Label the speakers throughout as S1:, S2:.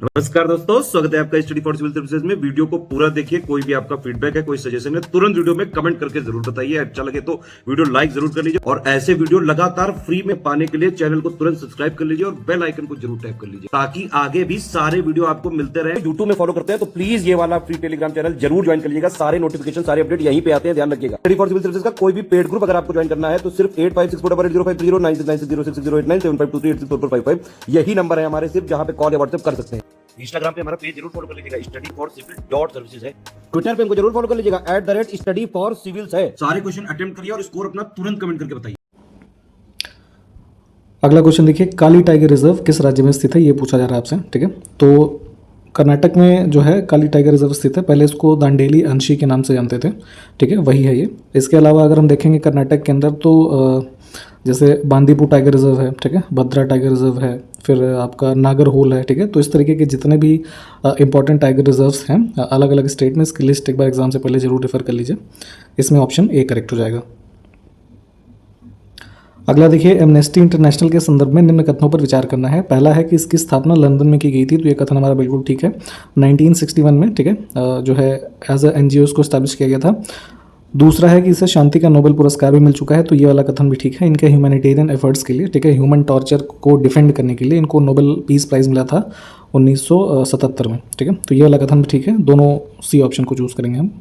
S1: नमस्कार दोस्तों, स्वागत है आपका स्टडी फॉर सिविल सर्विसेज में। वीडियो को पूरा देखिए। कोई भी आपका फीडबैक है, कोई सजेशन है, तुरंत वीडियो में कमेंट करके जरूर बताइए। अच्छा लगे तो वीडियो लाइक जरूर कर लीजिए और ऐसे वीडियो लगातार फ्री में पाने के लिए चैनल को तुरंत सब्सक्राइब कर लीजिए और बेल आइकन को जरूर टैप कर लीजिए ताकि आगे भी सारे वीडियो आपको मिलते रहे। यूट्यूब में फॉलो करते हैं तो प्लीज ये वाला फ्री टेलीग्राम चैनल जरूर ज्वाइन कर लीजिएगा। सारे नोटिफिकेशन, सारे अपडेट यहीं पे आते हैं, ध्यान रखिएगा। स्टडी फॉर सिविल सर्विसेज का कोई भी पेड ग्रुप अगर आपको ज्वाइन करना है तो सिर्फ 856480560660897523864455 यही नंबर है हमारे, सिर्फ जहां पे कॉल या व्हाट्सएप कर सकते हैं। इंस्टाग्राम पे हमारा पेज जरूर फॉलो कर लीजिएगा, studyforcivil.services है। ट्विटर पे हमको जरूर फॉलो कर लीजिएगा, @studyforcivils है। सारे क्वेश्चन अटेम्प्ट करिए और स्कोर अपना तुरंत कमेंट करके बताइए।
S2: अगला क्वेश्चन देखिए, काली टाइगर रिजर्व किस राज्य में स्थित है, ये पूछा जा रहा है आपसे। ठीक है, तो कर्नाटक में जो है काली टाइगर रिजर्व स्थित है। पहले इसको दांडेली अंशी के नाम से जानते थे। ठीक है, वही है ये। इसके अलावा अगर हम देखेंगे कर्नाटक के अंदर तो जैसे बांदीपुर टाइगर रिजर्व है, ठीक है, भद्रा टाइगर रिजर्व है, फिर आपका नागरहोल है। ठीक है, तो इस तरीके के जितने भी इंपॉर्टेंट टाइगर रिजर्व्स हैं अलग अलग स्टेट में, इसकी लिस्ट एक बार एग्जाम से पहले जरूर रेफर कर लीजिए। इसमें ऑप्शन ए करेक्ट हो जाएगा। अगला देखिए, एमनेस्टी इंटरनेशनल के संदर्भ में निम्न कथनों पर विचार करना है। पहला है कि इसकी स्थापना लंदन में की गई थी, तो ये कथन हमारा बिल्कुल ठीक है, 1961 में। ठीक है, जो है एज ए NGOs को स्टैब्लिश किया गया था। दूसरा है कि इसे शांति का नोबेल पुरस्कार भी मिल चुका है, तो ये वाला कथन भी ठीक है। इनके ह्यूमैनिटेरियन एफर्ट्स के लिए, ठीक है, ह्यूमन टॉर्चर को डिफेंड करने के लिए इनको नोबेल पीस प्राइज़ मिला था 1977 में। ठीक है, तो ये वाला कथन भी ठीक है। दोनों सी ऑप्शन को चूज़ करेंगे हम।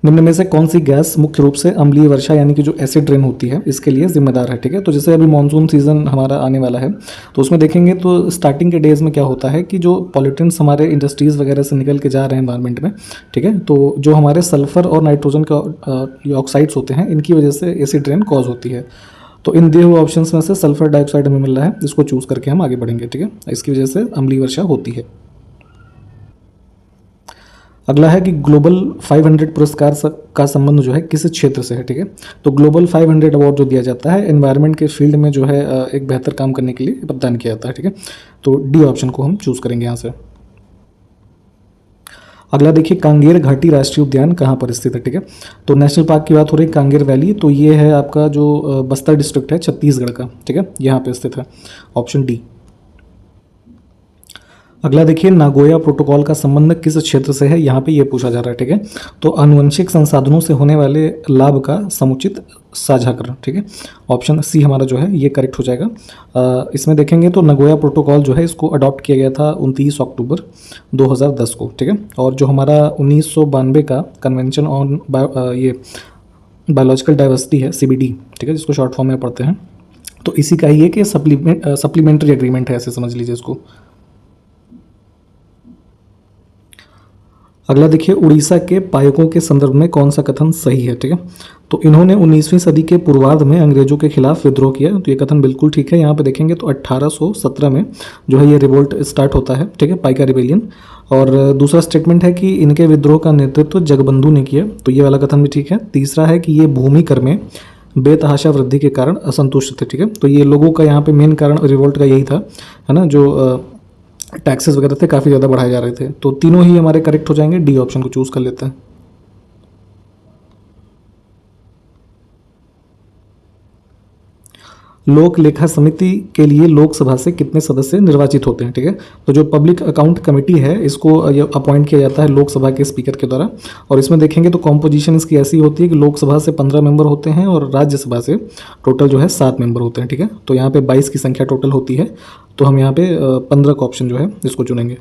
S2: निम्न में से कौन सी गैस मुख्य रूप से अम्लीय वर्षा यानी कि जो एसिड रेन होती है इसके लिए जिम्मेदार है। ठीक है, तो जैसे अभी मानसून सीजन हमारा आने वाला है तो उसमें देखेंगे तो स्टार्टिंग के डेज में क्या होता है कि जो पॉल्यूटेंट्स हमारे इंडस्ट्रीज़ वगैरह से निकल के जा रहे हैं एनवायरनमेंट में, ठीक है, तो जो हमारे सल्फर और नाइट्रोजन का ऑक्साइड्स होते हैं इनकी वजह से एसिड रेन कॉज होती है। तो इन दिए हुए ऑप्शन में से सल्फर डाइऑक्साइड हमें मिल रहा है, इसको चूज़ करके हम आगे बढ़ेंगे। ठीक है, इसकी वजह से अम्लीय वर्षा होती है। अगला है कि ग्लोबल 500 पुरस्कार का संबंध जो है किस क्षेत्र से है। ठीक है, तो ग्लोबल 500 अवार्ड जो दिया जाता है एनवायरनमेंट के फील्ड में जो है एक बेहतर काम करने के लिए प्रदान किया जाता है। ठीक है, तो डी ऑप्शन को हम चूज़ करेंगे यहाँ से। अगला देखिए, कांगेर घाटी राष्ट्रीय उद्यान कहाँ पर स्थित है। ठीक है, तो नेशनल पार्क की बात हो रही है, कांगेर वैली, तो ये है आपका जो बस्तर डिस्ट्रिक्ट है छत्तीसगढ़ का। ठीक है, यहाँ पे स्थित है, ऑप्शन डी। अगला देखिए, नागोया प्रोटोकॉल का संबंध किस क्षेत्र से है, यहाँ पे ये पूछा जा रहा है। ठीक है, तो आनुवंशिक संसाधनों से होने वाले लाभ का समुचित साझाकरण। ठीक है, ऑप्शन सी हमारा जो है ये करेक्ट हो जाएगा। इसमें देखेंगे तो नागोया प्रोटोकॉल जो है इसको अडॉप्ट किया गया था 29 अक्टूबर 2010 को। ठीक है, और जो हमारा 1992 का कन्वेंशन ऑन ये बायोलॉजिकल डाइवर्सिटी है, CBD, ठीक है, जिसको शॉर्ट फॉर्म में पढ़ते हैं, तो इसी का ही है कि सप्लीमेंट्री एग्रीमेंट है, ऐसे समझ लीजिए इसको। अगला देखिए, उड़ीसा के पायकों के संदर्भ में कौन सा कथन सही है। ठीक है, तो इन्होंने 19वीं सदी के पूर्वार्ध में अंग्रेजों के खिलाफ विद्रोह किया, तो ये कथन बिल्कुल ठीक है। यहाँ पे देखेंगे तो 1817 में जो है ये रिवोल्ट स्टार्ट होता है। ठीक है, पाइका रिबेलियन। और दूसरा स्टेटमेंट है कि इनके विद्रोह का नेतृत्व जगबंधु ने किया, तो ये वाला कथन भी ठीक है। तीसरा है कि ये भूमि कर में बेतहाशा वृद्धि के कारण असंतुष्ट थे। ठीक है, तो ये लोगों का यहाँ पे मेन कारण रिवोल्ट का यही था, है ना, जो टैक्सेस वगैरह थे काफ़ी ज़्यादा बढ़ाए जा रहे थे। तो तीनों ही हमारे करेक्ट हो जाएंगे, डी ऑप्शन को चूज़ कर लेते हैं। लोक लेखा समिति के लिए लोकसभा से कितने सदस्य निर्वाचित होते हैं। ठीक है, तो जो पब्लिक अकाउंट कमेटी है इसको अपॉइंट किया जाता है लोकसभा के स्पीकर के द्वारा। और इसमें देखेंगे तो कॉम्पोजिशन इसकी ऐसी होती है कि लोकसभा से 15 मेंबर होते हैं और राज्यसभा से टोटल जो है 7 मेंबर होते हैं। ठीक है, तो यहाँ पे 22 की संख्या टोटल होती है, तो हम यहाँ पे 15 का ऑप्शन जो है इसको चुनेंगे।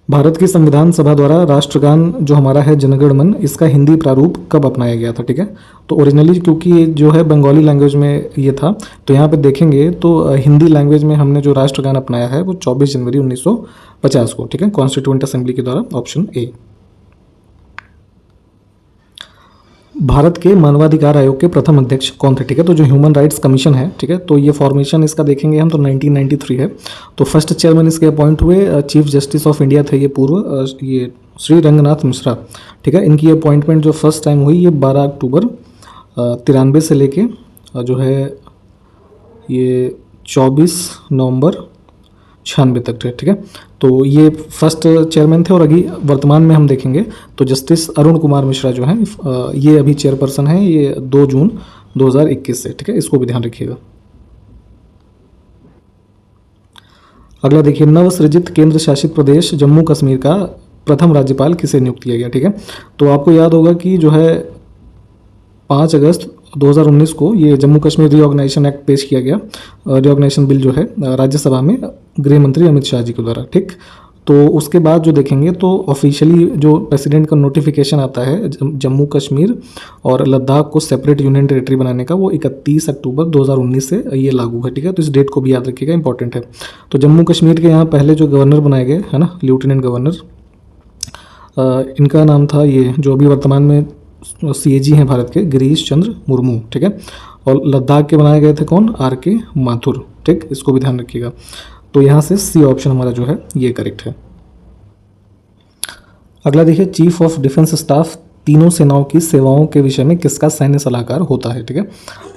S2: भारत की संविधान सभा द्वारा राष्ट्रगान जो हमारा है जनगण मन, इसका हिंदी प्रारूप कब अपनाया गया था। ठीक है, तो ओरिजिनली क्योंकि ये जो है बंगाली लैंग्वेज में ये था, तो यहाँ पे देखेंगे तो हिंदी लैंग्वेज में हमने जो राष्ट्रगान अपनाया है वो 24 जनवरी 1950 को। ठीक है, कॉन्स्टिट्यूएंट असेंबली के द्वारा, ऑप्शन ए। भारत के मानवाधिकार आयोग के प्रथम अध्यक्ष कौन थे। ठीक है, तो जो ह्यूमन राइट्स कमीशन है, ठीक है, तो ये फॉर्मेशन इसका देखेंगे हम तो 1993 है। तो फर्स्ट चेयरमैन इसके अपॉइंट हुए चीफ जस्टिस ऑफ इंडिया थे ये पूर्व, ये श्री रंगनाथ मिश्रा। ठीक है, इनकी अपॉइंटमेंट जो फर्स्ट टाइम हुई ये 12 अक्टूबर 93 से लेके जो है ये 24 नवंबर 96 तक थे। ठीक है, तो ये फर्स्ट चेयरमैन थे। और अभी वर्तमान में हम देखेंगे तो जस्टिस अरुण कुमार मिश्रा जो हैं ये अभी चेयरपर्सन हैं, ये 2 जून 2021 से। ठीक है, इसको भी ध्यान रखिएगा। अगला देखिए, नवसृजित केंद्र शासित प्रदेश जम्मू कश्मीर का प्रथम राज्यपाल किसे नियुक्त किया गया। ठीक है, तो आपको याद होगा कि जो है 5 अगस्त 2019 को ये जम्मू कश्मीर रीऑर्गेनाइजेशन एक्ट पेश किया गया, रीऑर्गेनाइजेशन बिल जो है राज्यसभा में गृह मंत्री अमित शाह जी के द्वारा। ठीक, तो उसके बाद जो देखेंगे तो ऑफिशियली जो प्रेसिडेंट का नोटिफिकेशन आता है जम्मू कश्मीर और लद्दाख को सेपरेट यूनियन टेरिटरी बनाने का, वो 31 अक्टूबर 2019 से ये लागू है। ठीक है, तो इस डेट को भी याद रखिएगा, इंपॉर्टेंट है। तो जम्मू कश्मीर के यहाँ पहले जो गवर्नर बनाए गए है ना, लेफ्टिनेंट गवर्नर, इनका नाम था ये जो अभी वर्तमान में CAG हैं भारत के, गिरीश चंद्र मुर्मू। ठीक है, और लद्दाख के बनाए गए थे कौन, RK माथुर। ठीक, इसको भी ध्यान रखिएगा। तो यहाँ से C ऑप्शन हमारा जो है ये करेक्ट है। अगला देखिए, चीफ ऑफ डिफेंस स्टाफ तीनों सेनाओं की सेवाओं के विषय में किसका सैन्य सलाहकार होता है। ठीक है,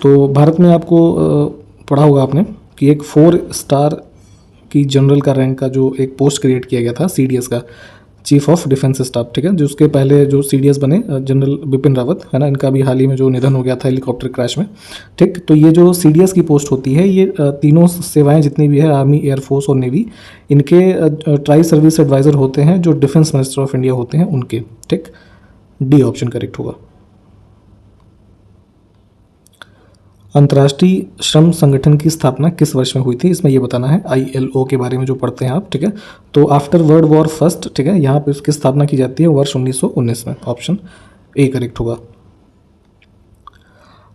S2: तो भारत में आपको पढ़ा होगा आपने कि एक 4 स्टार की जनरल का रैंक का जो एक पोस्ट क्रिएट किया गया था CDS का, चीफ ऑफ डिफेंस स्टाफ। ठीक है, जो उसके पहले जो CDS बने जनरल बिपिन रावत है ना, इनका भी हाल ही में जो निधन हो गया था हेलीकॉप्टर क्रैश में। ठीक, तो ये जो CDS की पोस्ट होती है, ये तीनों सेवाएं जितनी भी है, आर्मी, एयरफोर्स और नेवी, इनके ट्राई सर्विस एडवाइज़र होते हैं जो डिफेंस मिनिस्टर ऑफ इंडिया होते हैं उनके। ठीक, D ऑप्शन करेक्ट होगा। अंतर्राष्ट्रीय श्रम संगठन की स्थापना किस वर्ष में हुई थी, इसमें ये बताना है। ILO के बारे में जो पढ़ते हैं आप। ठीक है, तो आफ्टर वर्ल्ड वॉर फर्स्ट, ठीक है, यहाँ पे उसकी स्थापना की जाती है वर्ष 1919 में। ऑप्शन A करेक्ट होगा।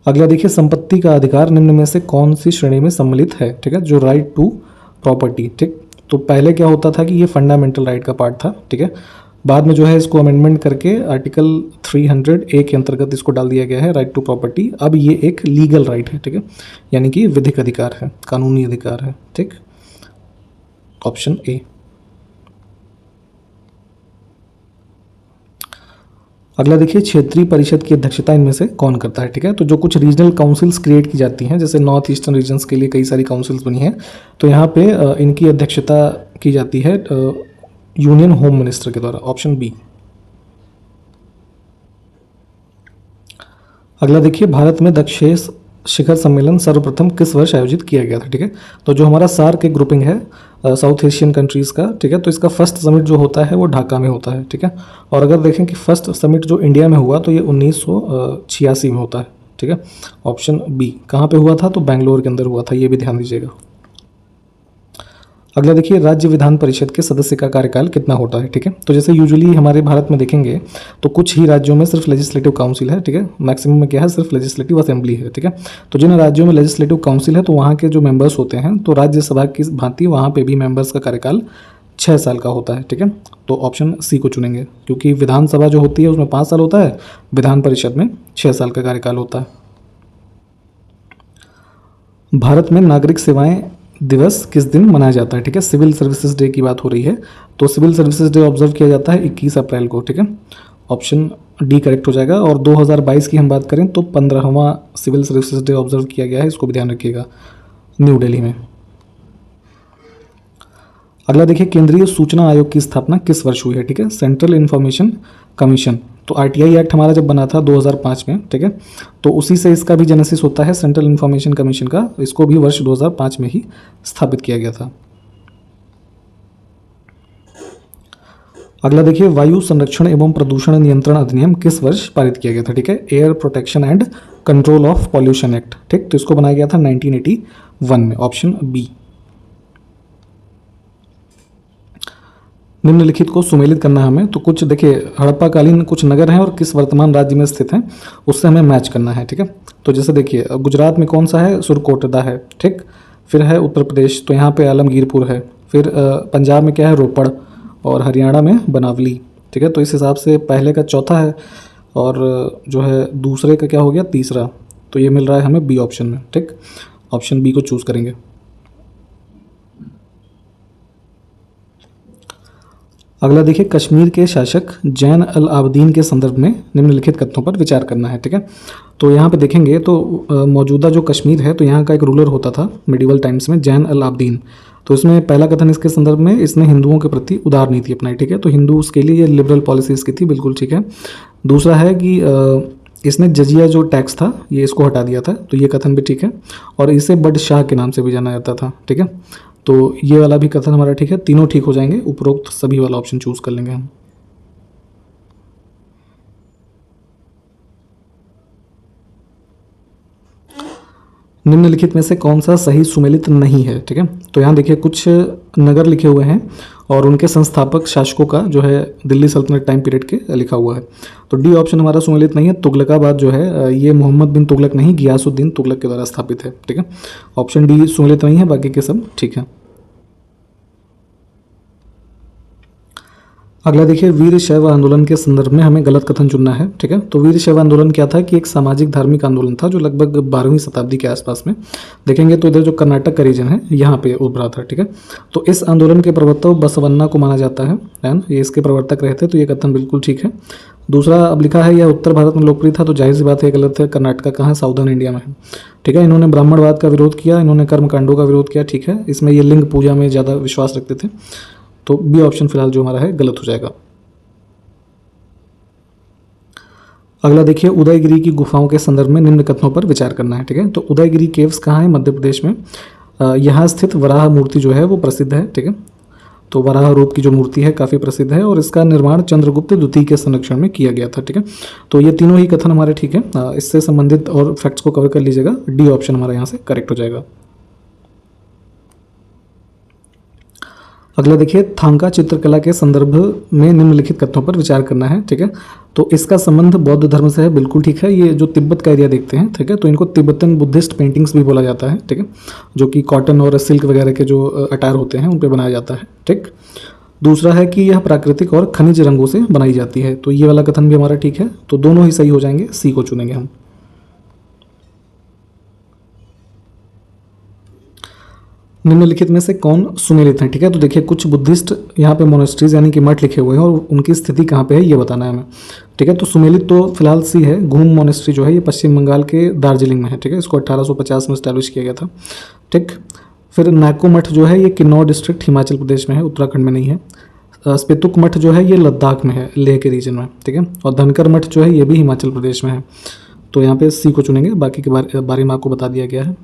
S2: अगला देखिए, संपत्ति का अधिकार निम्न में से कौन सी श्रेणी में सम्मिलित है। ठीक है, जो राइट टू प्रॉपर्टी। ठीक, तो पहले क्या होता था कि ये फंडामेंटल राइट का पार्ट था। ठीक है, बाद में जो है इसको अमेंडमेंट करके आर्टिकल 300A के अंतर्गत इसको डाल दिया गया है, राइट टू प्रॉपर्टी। अब ये एक लीगल राइट है। ठीक है, यानी कि विधिक अधिकार है, कानूनी अधिकार है। ठीक, ऑप्शन A। अगला देखिए, क्षेत्रीय परिषद की अध्यक्षता इनमें से कौन करता है। ठीक है, तो जो कुछ रीजनल काउंसिल्स क्रिएट की जाती हैं, जैसे नॉर्थ ईस्टर्न रीजन्स के लिए कई सारी काउंसिल्स बनी हैं, तो यहाँ पे इनकी अध्यक्षता की जाती है यूनियन होम मिनिस्टर के द्वारा। Option B। अगला देखिए, भारत में दक्षेस शिखर सम्मेलन सर्वप्रथम किस वर्ष आयोजित किया गया था। ठीक है, तो जो हमारा सार्क एक ग्रुपिंग है साउथ एशियन कंट्रीज़ का। ठीक है, तो इसका फर्स्ट समिट जो होता है वो ढाका में होता है। ठीक है, और अगर देखें कि फर्स्ट समिट जो इंडिया में हुआ तो ये 1986 में होता है। ठीक है, ऑप्शन B। कहाँ पे हुआ था, तो बेंगलोर के अंदर हुआ था, ये भी ध्यान दीजिएगा। अगला देखिए, राज्य विधान परिषद के सदस्य का कार्यकाल कितना होता है। ठीक है, तो जैसे यूजुअली हमारे भारत में देखेंगे तो कुछ ही राज्यों में सिर्फ लेजिस्लेटिव काउंसिल है। ठीक है, मैक्सिमम में क्या है, सिर्फ लेजिस्लेटिव असेंबली है। ठीक है, तो जिन राज्यों में लेजिस्लेटिव काउंसिल है तो वहाँ के जो मेंबर्स होते हैं, तो राज्यसभा की भांति वहाँ पे भी मेंबर्स का कार्यकाल 6 साल का होता है। ठीक है, तो ऑप्शन C को चुनेंगे, क्योंकि विधानसभा जो होती है उसमें 5 साल होता है, विधान परिषद में 6 साल का कार्यकाल होता है। भारत में नागरिक सेवाएं दिवस किस दिन मनाया जाता है। ठीक है, सिविल सर्विसेज डे की बात हो रही है, तो सिविल सर्विसेज डे ऑब्जर्व किया जाता है 21 अप्रैल को। ठीक है, ऑप्शन D करेक्ट हो जाएगा। और 2022 की हम बात करें तो 15वां सिविल सर्विसेज डे ऑब्जर्व किया गया है, इसको भी ध्यान रखिएगा, न्यू दिल्ली में। अगला देखिए, केंद्रीय सूचना आयोग की स्थापना किस वर्ष हुई है। ठीक है, सेंट्रल इंफॉर्मेशन कमीशन। तो RTI एक्ट हमारा जब बना था 2005 में। ठीक है, तो उसी से इसका भी जेनेसिस होता है, सेंट्रल इंफॉर्मेशन कमीशन का। इसको भी वर्ष 2005 में ही स्थापित किया गया था। अगला देखिए, वायु संरक्षण एवं प्रदूषण नियंत्रण अधिनियम किस वर्ष पारित किया गया था। ठीक है, air protection and control of pollution act. ठीक, तो इसको बनाया गया था 1981 में। Option B। निम्नलिखित को सुमेलित करना है हमें, तो कुछ देखिए हड़प्पा कालीन कुछ नगर हैं और किस वर्तमान राज्य में स्थित हैं उससे हमें मैच करना है। ठीक है, तो जैसे देखिए गुजरात में कौन सा है, सुरकोटदा है। ठीक, फिर है उत्तर प्रदेश, तो यहाँ पे आलमगीरपुर है। फिर पंजाब में क्या है, रोपड़, और हरियाणा में बनावली। ठीक है, तो इस हिसाब से पहले का चौथा है और जो है दूसरे का क्या हो गया, तीसरा। तो ये मिल रहा है हमें B ऑप्शन में। ठीक, ऑप्शन B को चूज़ करेंगे। अगला देखिए, कश्मीर के शासक जैन अल आबदीन के संदर्भ में निम्नलिखित कथनों पर विचार करना है। ठीक है, तो यहाँ पे देखेंगे तो मौजूदा जो कश्मीर है तो यहाँ का एक रूलर होता था मिडिवल टाइम्स में, जैन अल आबदीन। तो इसमें पहला कथन इसके संदर्भ में, इसने हिंदुओं के प्रति उदार नीति अपनाई। ठीक है, तो हिंदू उसके लिए ये लिबरल पॉलिसी इसकी थी, बिल्कुल ठीक है। दूसरा है कि इसने जजिया जो टैक्स था ये इसको हटा दिया था, तो ये कथन भी ठीक है। और इसे बड शाह के नाम से भी जाना जाता था। ठीक है, तो ये वाला भी कथन हमारा ठीक है, तीनों ठीक हो जाएंगे, उपरोक्त सभी वाला ऑप्शन चूज कर लेंगे हम। निम्नलिखित में से कौन सा सही सुमेलित नहीं है, ठीक है। तो यहाँ देखिए कुछ नगर लिखे हुए हैं और उनके संस्थापक शासकों का जो है दिल्ली सल्तनत टाइम पीरियड के लिखा हुआ है। तो डी ऑप्शन हमारा सुमेलित नहीं है। तुगलकाबाद जो है ये मोहम्मद बिन तुगलक नहीं, गियासुद्दीन तुगलक के द्वारा स्थापित है, ठीक है। ऑप्शन डी सुमेलित नहीं है, बाकी के सब ठीक है। अगला देखिए, वीर शैव आंदोलन के संदर्भ में हमें गलत कथन चुनना है, ठीक है। तो वीर शैव आंदोलन क्या था कि एक सामाजिक धार्मिक आंदोलन था जो लगभग 12वीं शताब्दी के आसपास में देखेंगे तो इधर जो कर्नाटक का रीजन है यहाँ पे उभरा था, ठीक है। तो इस आंदोलन के प्रवर्तक बसवन्ना को माना जाता है ना, ये इसके प्रवर्तक रहे थे, तो ये कथन बिल्कुल ठीक है। दूसरा अब लिखा है यह उत्तर भारत में लोकप्रिय था, तो जाहिर सी बात है गलत है। कर्नाटक कहाँ है, साउदर्न इंडिया में है, ठीक है। इन्होंने ब्राह्मणवाद का विरोध किया, इन्होंने कर्मकांडों का विरोध किया, ठीक है। इसमें ये लिंग पूजा में ज़्यादा विश्वास रखते थे, तो बी ऑप्शन फिलहाल जो हमारा है गलत हो जाएगा। अगला देखिए, उदयगिरी की गुफाओं के संदर्भ में निम्न कथनों पर विचार करना है, ठीक है। तो उदयगिरी केव्स कहाँ है, मध्य प्रदेश में। यहाँ स्थित वराह मूर्ति जो है वो प्रसिद्ध है, ठीक है। तो वराह रूप की जो मूर्ति है काफ़ी प्रसिद्ध है और इसका निर्माण चंद्रगुप्त द्वितीय के संरक्षण में किया गया था, ठीक है। तो ये तीनों ही कथन हमारे ठीक है। इससे संबंधित और फैक्ट्स को कवर कर लीजिएगा, डी ऑप्शन हमारा यहाँ से करेक्ट हो जाएगा। अगला देखिए, थांका चित्रकला के संदर्भ में निम्नलिखित कथनों पर विचार करना है, ठीक है। तो इसका संबंध बौद्ध धर्म से है, बिल्कुल ठीक है। ये जो तिब्बत का एरिया देखते हैं, ठीक है, तो इनको तिब्बतन बुद्धिस्ट पेंटिंग्स भी बोला जाता है, ठीक है, जो कि कॉटन और सिल्क वगैरह के जो अटायर होते हैं उन पे बनाया जाता है, ठीक। दूसरा है कि यह प्राकृतिक और खनिज रंगों से बनाई जाती है, तो ये वाला कथन भी हमारा ठीक है। तो दोनों ही सही हो जाएंगे, सी को चुनेंगे हम। निम्नलिखित में से कौन सुमेलित है, ठीक है। तो देखिए कुछ बुद्धिस्ट यहाँ पे मोनेस्ट्रीज यानी कि मठ लिखे हुए हैं और उनकी स्थिति कहाँ पे है ये बताना है हमें, ठीक है। तो सुमेलित तो फिलहाल सी है। घूम मोनेस्ट्री जो है ये पश्चिम बंगाल के दार्जिलिंग में है, ठीक है। इसको 1850 में इस्टेब्लिश किया गया था, ठीक। फिर नाको मठ जो है ये किन्नौर डिस्ट्रिक्ट हिमाचल प्रदेश में है, उत्तराखंड में नहीं है। स्पेतुक मठ जो है ये लद्दाख में है, लेह के रीजन में, ठीक है। और धनकर मठ जो है ये भी हिमाचल प्रदेश में है। तो यहाँ पे सी को चुनेंगे, बाकी के बारे में आपको बता दिया गया है।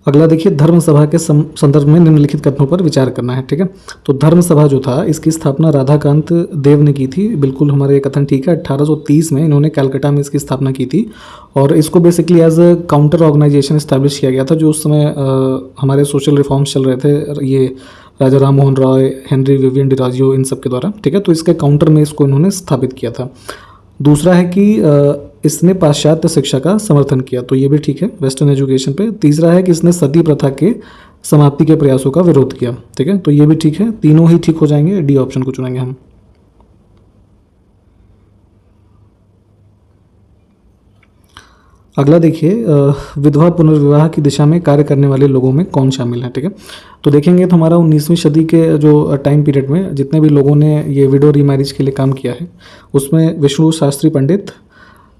S2: अगला देखिए, धर्म सभा के संदर्भ में निम्नलिखित कथनों पर विचार करना है, ठीक है। तो धर्म सभा जो था इसकी स्थापना राधाकांत देव ने की थी, बिल्कुल हमारे ये कथन ठीक है। 1830 में इन्होंने कलकत्ता में इसकी स्थापना की थी और इसको basically as a counter organization establish किया गया था, जो उस समय हमारे सोशल रिफॉर्म्स चल रहे थे, ये राजा राम मोहन रॉय, हेनरी विवियन डिराजियो, इन सब के द्वारा, ठीक है। तो इसके काउंटर में इसको इन्होंने स्थापित किया था। दूसरा है कि इसने पाश्चात्य शिक्षा का समर्थन किया, तो ये भी ठीक है, वेस्टर्न एजुकेशन पे। तीसरा है कि इसने सती प्रथा के समाप्ति के प्रयासों का विरोध किया, ठीक है। तो ये भी ठीक है, तीनों ही ठीक हो जाएंगे, डी ऑप्शन को चुनेंगे हम। अगला देखिए, विधवा पुनर्विवाह की दिशा में कार्य करने वाले लोगों में कौन शामिल है, ठीक है। तो देखेंगे तो हमारा 19वीं सदी के जो टाइम पीरियड में जितने भी लोगों ने ये विडो रीमैरिज के लिए काम किया है उसमें विष्णु शास्त्री पंडित,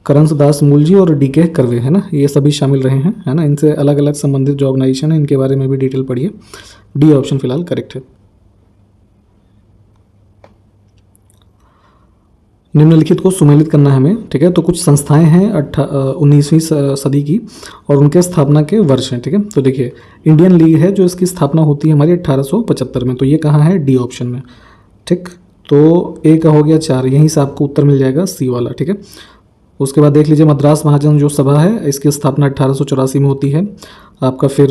S2: करंस दास मूलजी और डीके कर्वे, है ना, ये सभी शामिल रहे हैं, है ना। इनसे अलग अलग संबंधित जो ऑर्गेनाइजेशन है इनके बारे में भी डिटेल पढ़िए, डी ऑप्शन फिलहाल करेक्ट है। निम्नलिखित को सुमेलित करना है हमें, ठीक है। तो कुछ संस्थाएं हैं 19वीं सदी की और उनके स्थापना के वर्ष हैं, ठीक है। तो देखिए, इंडियन लीग है जो इसकी स्थापना होती है हमारी 1875 में, तो ये कहाँ है, डी ऑप्शन में, ठीक। तो ए का हो गया 4, यहीं से आपको उत्तर मिल जाएगा, सी वाला, ठीक है। उसके बाद देख लीजिए, मद्रास महाजन जो सभा है इसकी स्थापना 1884 में होती है आपका। फिर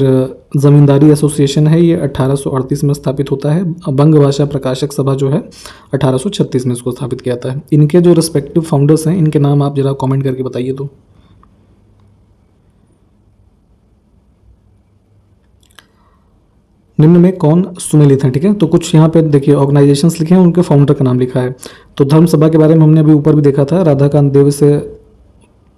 S2: ज़मींदारी एसोसिएशन है, ये 1838 में स्थापित होता है। बंग भाषा प्रकाशक सभा जो है 1836 में इसको स्थापित किया जाता है। इनके जो रिस्पेक्टिव फाउंडर्स हैं इनके नाम आप जरा कमेंट करके बताइए। तो निम्न में कौन सुमेलित है, ठीक है। तो कुछ यहाँ पे देखिए ऑर्गेनाइजेशंस लिखे हैं, उनके फाउंडर का नाम लिखा है। तो धर्म सभा के बारे में हमने अभी ऊपर भी देखा था, राधाकांत देव से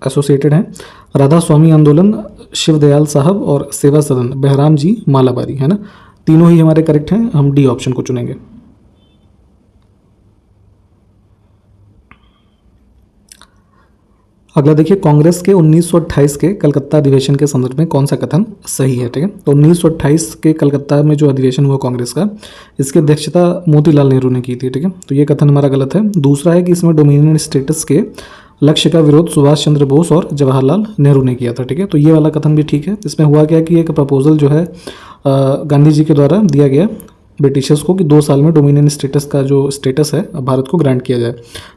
S2: एसोसिएटेड हैं। राधा स्वामी आंदोलन, शिवदयाल साहब और सेवा सदन बहराम जी मालाबारी, है ना। तीनों ही हमारे करेक्ट हैं, हम डी ऑप्शन को चुनेंगे। अगला देखिए, कांग्रेस के 1928 के कलकत्ता अधिवेशन के संदर्भ में कौन सा कथन सही है, ठीक है। तो 1928 के कलकत्ता में जो अधिवेशन हुआ कांग्रेस का, इसकी अध्यक्षता मोतीलाल नेहरू ने की थी, ठीक है। तो ये कथन हमारा गलत है। दूसरा है कि इसमें डोमिनियन स्टेटस के लक्ष्य का विरोध सुभाष चंद्र बोस और जवाहरलाल नेहरू ने किया था। ठीक है, तो ये वाला कथन भी ठीक है। इसमें हुआ क्या कि एक प्रपोजल जो है गांधी जी के द्वारा दिया गया ब्रिटिशर्स को कि 2 साल में डोमिनियन स्टेटस का जो स्टेटस है भारत को ग्रांट किया जाए।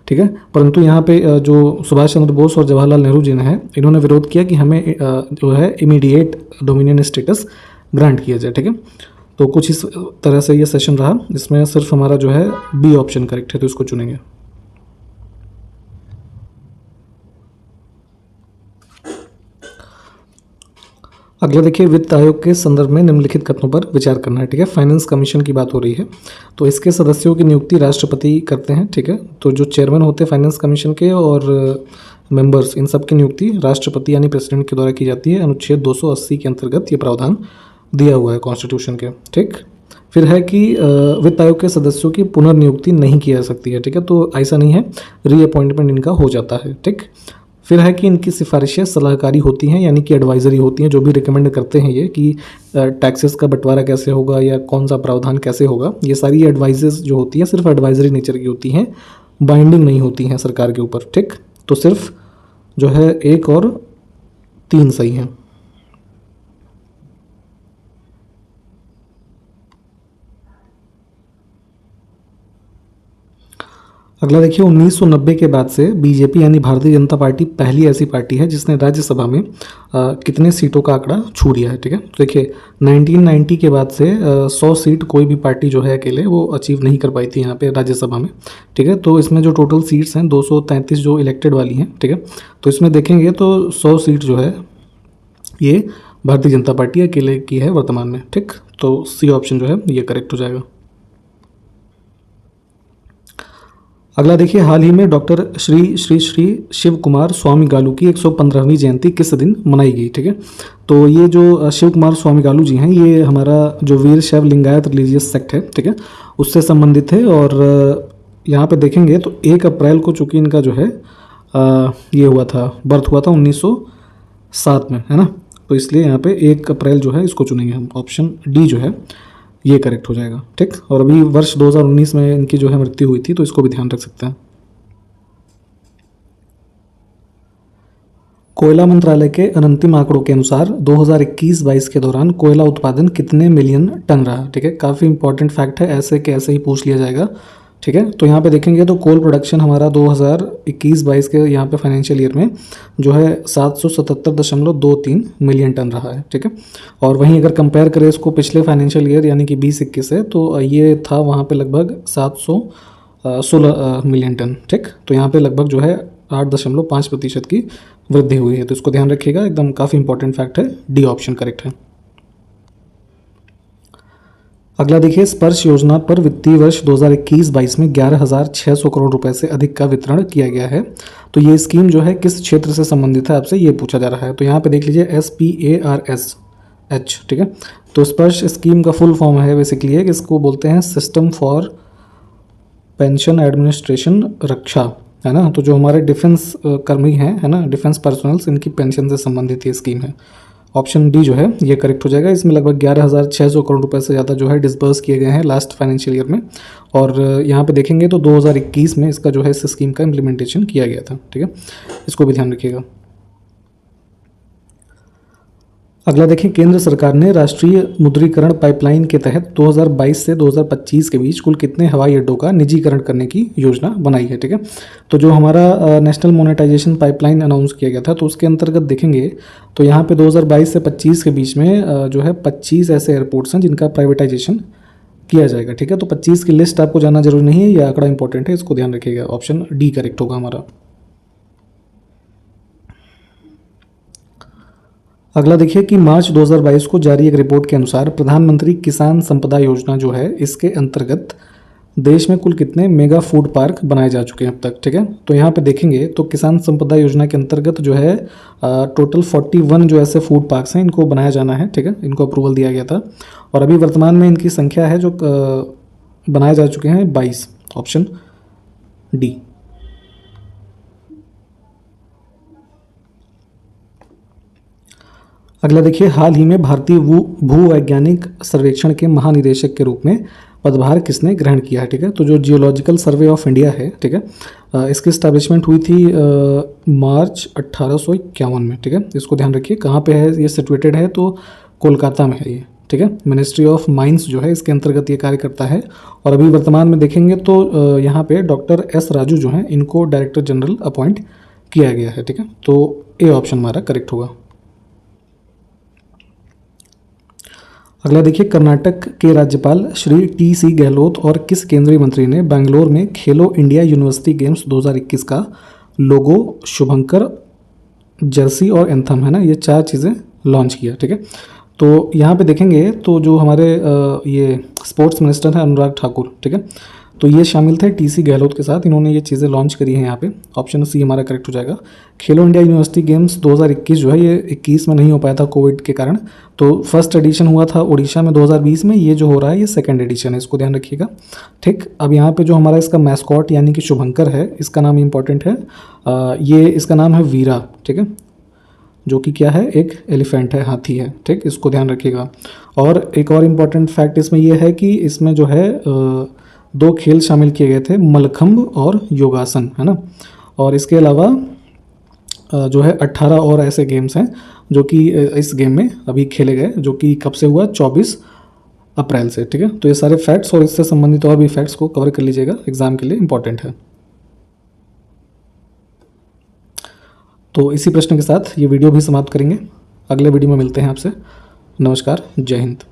S2: ठीक है, परंतु यहाँ पे जो सुभाष चंद्र बोस और जवाहरलाल नेहरू जी ने है, इन्होंने विरोध किया कि हमें जो है इमीडिएट डोमिनियन स्टेटस ग्रांट किया जाए। ठीक है, तो कुछ इस तरह से ये सेशन रहा। इसमें सिर्फ हमारा जो है बी ऑप्शन करेक्ट है, तो इसको चुनेंगे। अगला देखिए, वित्त आयोग के संदर्भ में निम्नलिखित कथनों पर विचार करना है। ठीक है, फाइनेंस कमीशन की बात हो रही है, तो इसके सदस्यों की नियुक्ति राष्ट्रपति करते हैं। ठीक है, तो जो चेयरमैन होते हैं फाइनेंस कमीशन के और मेंबर्स, इन सब की नियुक्ति राष्ट्रपति यानी प्रेसिडेंट के द्वारा की जाती है। अनुच्छेद 280 के अंतर्गत ये प्रावधान दिया हुआ है कॉन्स्टिट्यूशन के। ठीक, फिर है कि वित्त आयोग के सदस्यों की पुनर्नियुक्ति नहीं की जा सकती है। ठीक है, तो ऐसा नहीं है, रीअपॉइंटमेंट इनका हो जाता है। ठीक, फिर है कि इनकी सिफारिशें सलाहकारी होती हैं, यानी कि एडवाइजरी होती हैं। जो भी रिकमेंड करते हैं ये कि टैक्सेस का बंटवारा कैसे होगा या कौन सा प्रावधान कैसे होगा, ये सारी एडवाइजेस जो होती हैं सिर्फ एडवाइजरी नेचर की होती हैं, बाइंडिंग नहीं होती हैं सरकार के ऊपर। ठीक, तो सिर्फ जो है 1 और 3 सही हैं। अगला देखिए, 1990 के बाद से बीजेपी यानी भारतीय जनता पार्टी पहली ऐसी पार्टी है जिसने राज्यसभा में कितने सीटों का आंकड़ा छू लिया है। ठीक है, तो देखिए 1990 के बाद से 100 सीट कोई भी पार्टी जो है अकेले वो अचीव नहीं कर पाई थी यहाँ पे राज्यसभा में। ठीक है, तो इसमें जो टोटल सीट्स हैं 233 जो इलेक्टेड वाली हैं। ठीक है, तो इसमें देखेंगे तो 100 सीट जो है ये भारतीय जनता पार्टी अकेले की है वर्तमान में। ठीक, तो सी ऑप्शन जो है ये करेक्ट हो जाएगा। अगला देखिए, हाल ही में डॉक्टर श्री श्री श्री शिव कुमार स्वामी गालू की 115वीं जयंती किस दिन मनाई गई। ठीक है, तो ये जो शिव कुमार स्वामी गालू जी हैं, ये हमारा जो वीर शैव लिंगायत रिलीजियस सेक्ट है, ठीक है, उससे संबंधित है। और यहाँ पे देखेंगे तो 1 अप्रैल को चूँकि इनका जो है ये हुआ था, बर्थ हुआ था 1907 में, है ना, तो इसलिए यहाँ पे 1 अप्रैल जो है इसको चुनेंगे हम। ऑप्शन डी जो है ये करेक्ट हो जाएगा। ठीक, और अभी वर्ष 2019 में इनकी जो है मृत्यु हुई थी, तो इसको भी ध्यान रख सकते हैं। कोयला मंत्रालय के अनंतिम आंकड़ों के अनुसार 2021-22 के दौरान कोयला उत्पादन कितने मिलियन टन रहा। ठीक है, काफ़ी इंपॉर्टेंट फैक्ट है, ऐसे के ऐसे ही पूछ लिया जाएगा। ठीक है, तो यहाँ पे देखेंगे तो कोल प्रोडक्शन हमारा 2021-22 के यहाँ पे फाइनेंशियल ईयर में जो है 777.23 मिलियन टन रहा है। ठीक है, और वहीं अगर कंपेयर करें इसको पिछले फाइनेंशियल ईयर यानी कि 2021 से, तो ये था वहाँ पे लगभग 716 मिलियन टन। ठीक, तो यहाँ पे लगभग जो है 8.5% की वृद्धि हुई है, तो इसको ध्यान रखिएगा, एकदम काफ़ी इंपॉर्टेंट फैक्ट है। डी ऑप्शन करेक्ट है। अगला देखिए, स्पर्श योजना पर वित्तीय वर्ष 2021-22 में 11,600 करोड़ रुपए से अधिक का वितरण किया गया है। तो ये स्कीम जो है किस क्षेत्र से संबंधित है, आपसे ये पूछा जा रहा है। तो यहाँ पे देख लीजिए SPARSH। ठीक है, तो स्पर्श स्कीम का फुल फॉर्म है बेसिकली है कि इसको बोलते हैं सिस्टम फॉर पेंशन एडमिनिस्ट्रेशन रक्षा, है ना। तो जो हमारे डिफेंस कर्मी हैं, है ना, डिफेंस पर्सनल्स, इनकी पेंशन से संबंधित ये स्कीम है। ऑप्शन डी जो है ये करेक्ट हो जाएगा। इसमें लगभग 11,600 करोड़ रुपए से ज़्यादा जो है डिस्बर्स किए गए हैं लास्ट फाइनेंशियल ईयर में। और यहाँ पे देखेंगे तो 2021 में इसका जो है इस स्कीम का इम्प्लीमेंटेशन किया गया था। ठीक है, इसको भी ध्यान रखिएगा। अगला देखिए, केंद्र सरकार ने राष्ट्रीय मुद्रीकरण पाइपलाइन के तहत 2022 से 2025 के बीच कुल कितने हवाई अड्डों का निजीकरण करने की योजना बनाई है। ठीक है, तो जो हमारा नेशनल मोनेटाइजेशन पाइपलाइन अनाउंस किया गया था, तो उसके अंतर्गत देखेंगे तो यहाँ पे 2022 से 25 के बीच में जो है 25 ऐसे एयरपोर्ट्स हैं जिनका प्राइवेटाइजेशन किया जाएगा। ठीक है, तो 25 की लिस्ट आपको जानना जरूरी नहीं है, यह आंकड़ा इंपॉर्टेंट है, इसको ध्यान रखिएगा। ऑप्शन डी करेक्ट होगा हमारा। अगला देखिए कि मार्च 2022 को जारी एक रिपोर्ट के अनुसार प्रधानमंत्री किसान संपदा योजना जो है, इसके अंतर्गत देश में कुल कितने मेगा फूड पार्क बनाए जा चुके हैं अब तक। ठीक है, तो यहाँ पे देखेंगे तो किसान संपदा योजना के अंतर्गत जो है टोटल 41 जो ऐसे फूड पार्क्स हैं, इनको बनाया जाना है। ठीक है, इनको अप्रूवल दिया गया था और अभी वर्तमान में इनकी संख्या है जो बनाए जा चुके हैं 22। Option D. अगला देखिए, हाल ही में भारतीय भू वैज्ञानिक सर्वेक्षण के महानिदेशक के रूप में पदभार किसने ग्रहण किया है, ठीक है। तो जो जियोलॉजिकल सर्वे ऑफ इंडिया है, ठीक है, इसकी स्टैब्लिशमेंट हुई थी मार्च 1851 में, ठीक है। इसको ध्यान रखिए कहाँ पे है ये सिचुएटेड है, तो कोलकाता में है ये, ठीक है। मिनिस्ट्री ऑफ माइंस जो है इसके अंतर्गत ये कार्य करता है। और अभी वर्तमान में देखेंगे तो यहाँ पे डॉक्टर एस राजू जो हैं इनको डायरेक्टर जनरल अपॉइंट किया गया है, ठीक है। तो ए ऑप्शन हमारा करेक्ट होगा। अगला देखिए, कर्नाटक के राज्यपाल श्री टी.सी. गहलोत और किस केंद्रीय मंत्री ने बेंगलोर में खेलो इंडिया यूनिवर्सिटी गेम्स 2021 का लोगो, शुभंकर, जर्सी और एंथम, है ना, ये 4 चीज़ें लॉन्च किया, ठीक है। तो यहाँ पे देखेंगे तो जो हमारे ये स्पोर्ट्स मिनिस्टर हैं अनुराग ठाकुर, ठीक है, तो ये शामिल थे टी.सी. गहलोत के साथ, इन्होंने ये चीज़ें लॉन्च करी हैं यहाँ पे। ऑप्शन सी हमारा करेक्ट हो जाएगा। खेलो इंडिया यूनिवर्सिटी गेम्स 2021 जो है ये 21 में नहीं हो पाया था कोविड के कारण, तो फर्स्ट एडिशन हुआ था उड़ीसा में 2020 में, ये जो हो रहा है ये सेकंड एडिशन है, इसको ध्यान रखिएगा, ठीक। अब यहाँ पे जो हमारा इसका मैस्कॉट यानी कि शुभंकर है, इसका नाम इंपॉर्टेंट है, ये इसका नाम है वीरा, ठीक है, जो कि क्या है, एक एलिफेंट है, हाथी है, ठीक, इसको ध्यान रखिएगा। और एक और इम्पॉर्टेंट फैक्ट इसमें यह है कि इसमें जो है 2 खेल शामिल किए गए थे, मलखंब और योगासन, है ना। और इसके अलावा जो है 18 और ऐसे गेम्स हैं जो कि इस गेम में अभी खेले गए, जो कि कब से हुआ, 24 अप्रैल से, ठीक है। तो ये सारे फैक्ट्स और इससे संबंधित और भी फैक्ट्स को कवर कर लीजिएगा, एग्जाम के लिए इंपॉर्टेंट है। तो इसी प्रश्न के साथ ये वीडियो भी समाप्त करेंगे। अगले वीडियो में मिलते हैं आपसे। नमस्कार, जय हिंद।